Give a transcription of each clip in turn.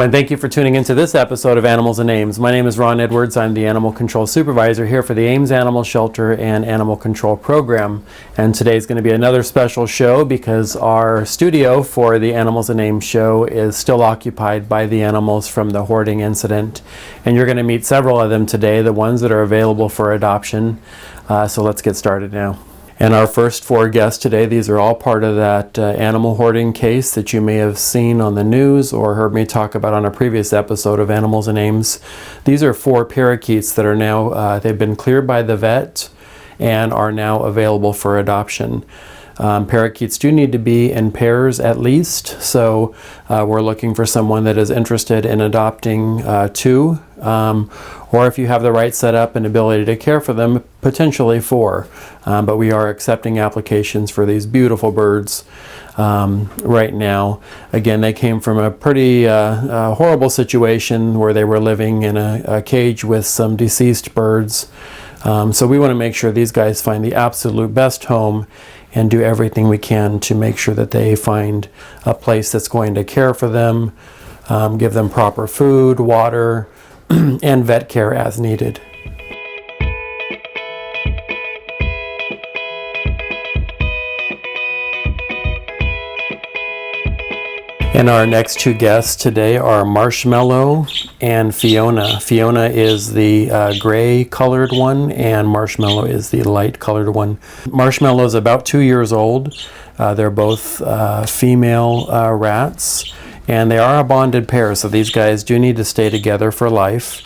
Hello, and thank you for tuning into this episode of Animals and Ames. My name is Ron Edwards. I'm the Animal Control Supervisor here for the Ames Animal Shelter and Animal Control Program. And today is going to be another special show because our studio for the Animals and Ames show is still occupied by the animals from the hoarding incident. And you're going to meet several of them today, the ones that are available for adoption. So let's get started now. And our first four guests today, these are all part of that animal hoarding case that you may have seen on the news or heard me talk about on a previous episode of Animals and Ames. These are four parakeets that are now, they've been cleared by the vet and are now available for adoption. Parakeets do need to be in pairs at least, so we're looking for someone that is interested in adopting two, or if you have the right setup and ability to care for them, potentially four. But we are accepting applications for these beautiful birds right now. Again, they came from a pretty horrible situation where they were living in a cage with some deceased birds. So we want to make sure these guys find the absolute best home and do everything we can to make sure that they find a place that's going to care for them, give them proper food, water, and vet care as needed. And our next two guests today are Marshmallow and Fiona. Fiona is the gray colored one and Marshmallow is the light colored one. Marshmallow is about 2 years old. They're both female rats, and they are a bonded pair, so these guys do need to stay together for life.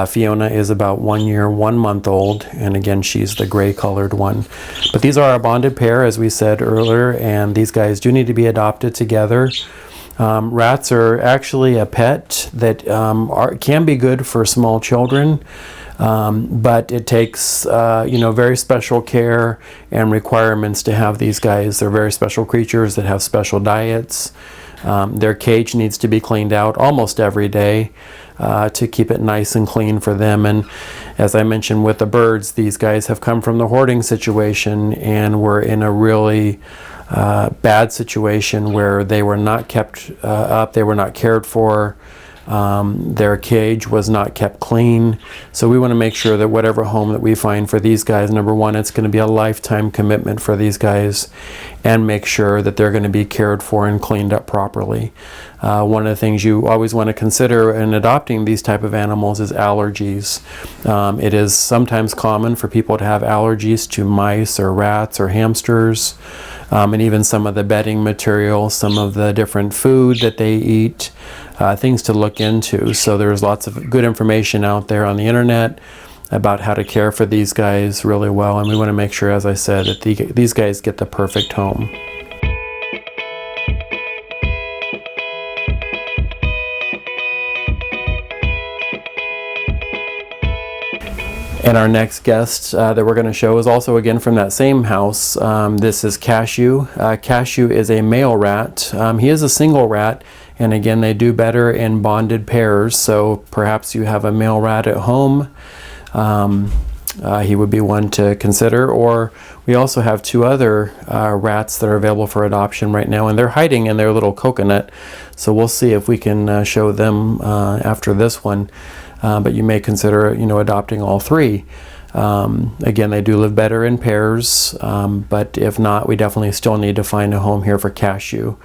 Fiona is about 1 year, 1 month old, and again, she's the gray colored one. But these are a bonded pair, as we said earlier, and these guys do need to be adopted together. Rats are actually a pet that can be good for small children, but it takes very special care and requirements to have these guys. They're very special creatures that have special diets. Their cage needs to be cleaned out almost every day to keep it nice and clean for them. And as I mentioned with the birds, these guys have come from the hoarding situation and were in a really bad situation where they were not kept up, they were not cared for, their cage was not kept clean. So we want to make sure that whatever home that we find for these guys, number one, it's going to be a lifetime commitment for these guys, and make sure that they're going to be cared for and cleaned up properly. One of the things you always want to consider in adopting these type of animals is allergies. It is sometimes common for people to have allergies to mice or rats or hamsters, and even some of the bedding material, some of the different food that they eat, things to look into. So there's lots of good information out there on the internet about how to care for these guys really well, and we want to make sure, as I said, that these guys get the perfect home. And our next guest that we're going to show is also again from that same house. This is Cashew. Cashew is a male rat. He is a single rat, and again, they do better in bonded pairs. So perhaps you have a male rat at home. He would be one to consider. Or we also have two other rats that are available for adoption right now, and they're hiding in their little coconut. So we'll see if we can show them after this one. But you may consider, adopting all three. Again, they do live better in pairs, but if not, we definitely still need to find a home here for Cashew.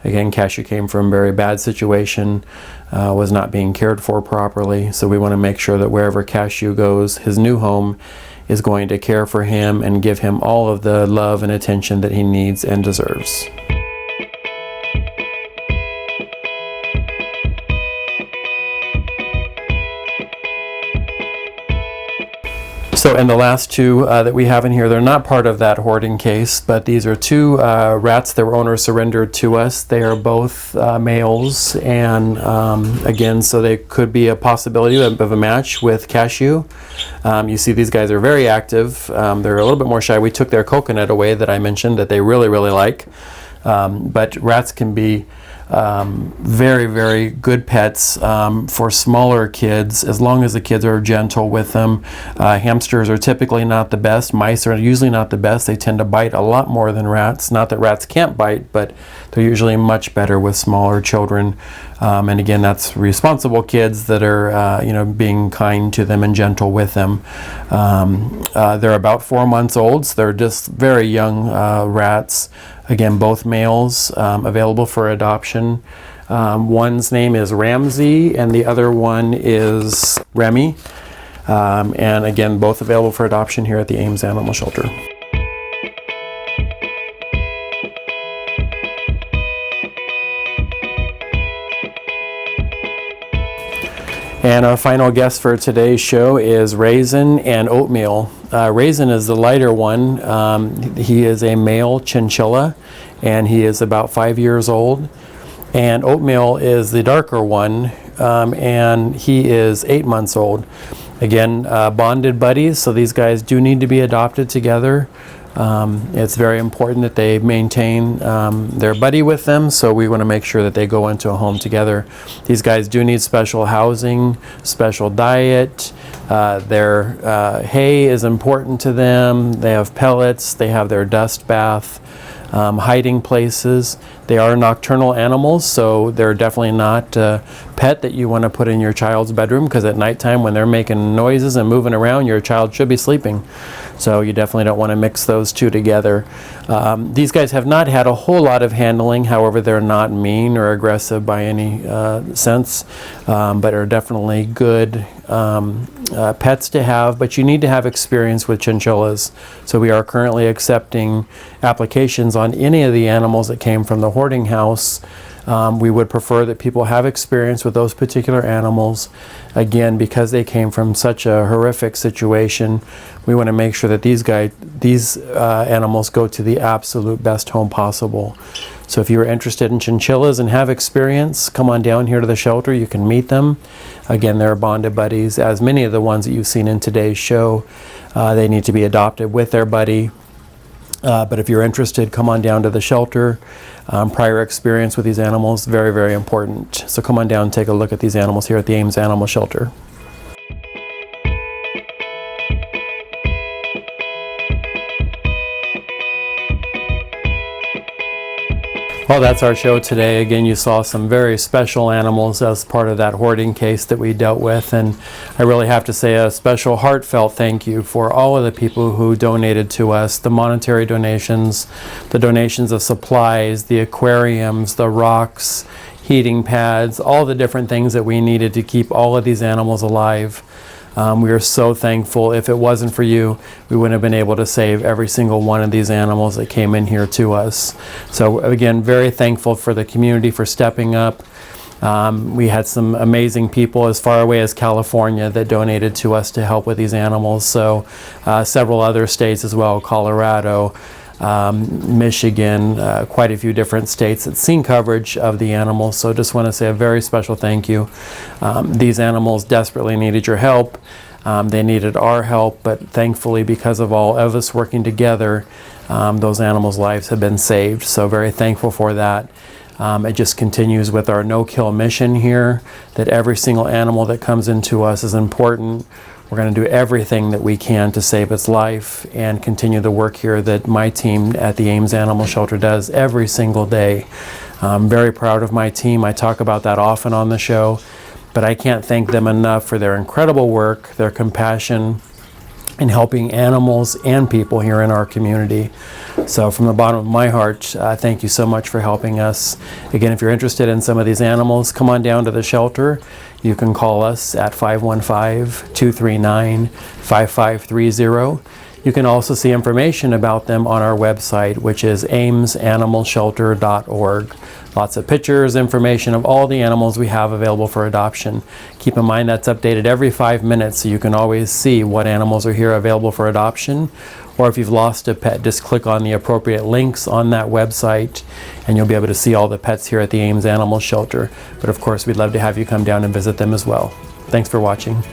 Again, Cashew came from a very bad situation, was not being cared for properly, so we want to make sure that wherever Cashew goes, his new home is going to care for him and give him all of the love and attention that he needs and deserves. So, and the last two that we have in here, they're not part of that hoarding case, but these are two rats that were owner surrendered to us. They are both males, and again, so they could be a possibility of a match with Cashew. You see these guys are very active. They're a little bit more shy. We took their coconut away that I mentioned that they really, really like. But rats can be Very, very good pets for smaller kids, as long as the kids are gentle with them. Hamsters are typically not the best. Mice are usually not the best. They tend to bite a lot more than rats. Not that rats can't bite, but they're usually much better with smaller children. And again, that's responsible kids that are, being kind to them and gentle with them. They're about 4 months old, so they're just very young rats. Again, both males, available for adoption. One's name is Ramsey and the other one is Remy. And again, both available for adoption here at the Ames Animal Shelter. And our final guest for today's show is Raisin and Oatmeal. Raisin is the lighter one. He is a male chinchilla, and he is about 5 years old. And Oatmeal is the darker one, and he is 8 months old. Again, bonded buddies, so these guys do need to be adopted together. It's very important that they maintain their buddy with them, so we want to make sure that they go into a home together. These guys do need special housing, special diet. Their hay is important to them. They have pellets. They have their dust bath, hiding places. They are nocturnal animals, so they're definitely not a pet that you want to put in your child's bedroom, because at nighttime when they're making noises and moving around, your child should be sleeping. So you definitely don't want to mix those two together. These guys have not had a whole lot of handling. However, they're not mean or aggressive by any sense, but are definitely good pets to have. But you need to have experience with chinchillas. So we are currently accepting applications on any of the animals that came from the hoarding house. We would prefer that people have experience with those particular animals. Again, because they came from such a horrific situation, we want to make sure that these animals go to the absolute best home possible. So if you're interested in chinchillas and have experience, come on down here to the shelter. You can meet them. Again, they're bonded buddies, as many of the ones that you've seen in today's show. They need to be adopted with their buddy. But if you're interested, come on down to the shelter. Prior experience with these animals, very, very important. So come on down and take a look at these animals here at the Ames Animal Shelter. Well, that's our show today. Again, you saw some very special animals as part of that hoarding case that we dealt with. And I really have to say a special heartfelt thank you for all of the people who donated to us, the monetary donations, the donations of supplies, the aquariums, the rocks, heating pads, all the different things that we needed to keep all of these animals alive. We are so thankful. If it wasn't for you, we wouldn't have been able to save every single one of these animals that came in here to us. So again, very thankful for the community for stepping up. We had some amazing people as far away as California that donated to us to help with these animals. So several other states as well, Colorado, Michigan, quite a few different states that's seen coverage of the animals. So just want to say a very special thank you. These animals desperately needed your help. They needed our help, but thankfully, because of all of us working together, those animals' lives have been saved. So very thankful for that. It just continues with our no-kill mission here, that every single animal that comes into us is important. We're going to do everything that we can to save its life and continue the work here that my team at the Ames Animal Shelter does every single day. I'm very proud of my team. I talk about that often on the show, but I can't thank them enough for their incredible work, their compassion in helping animals and people here in our community. So from the bottom of my heart, thank you so much for helping us. Again, if you're interested in some of these animals, come on down to the shelter. You can call us at 515-239-5530. You can also see information about them on our website, which is amesanimalshelter.org. Lots of pictures, information of all the animals we have available for adoption. Keep in mind that's updated every 5 minutes, so you can always see what animals are here available for adoption. Or if you've lost a pet, just click on the appropriate links on that website and you'll be able to see all the pets here at the Ames Animal Shelter. But of course, we'd love to have you come down and visit them as well. Thanks for watching.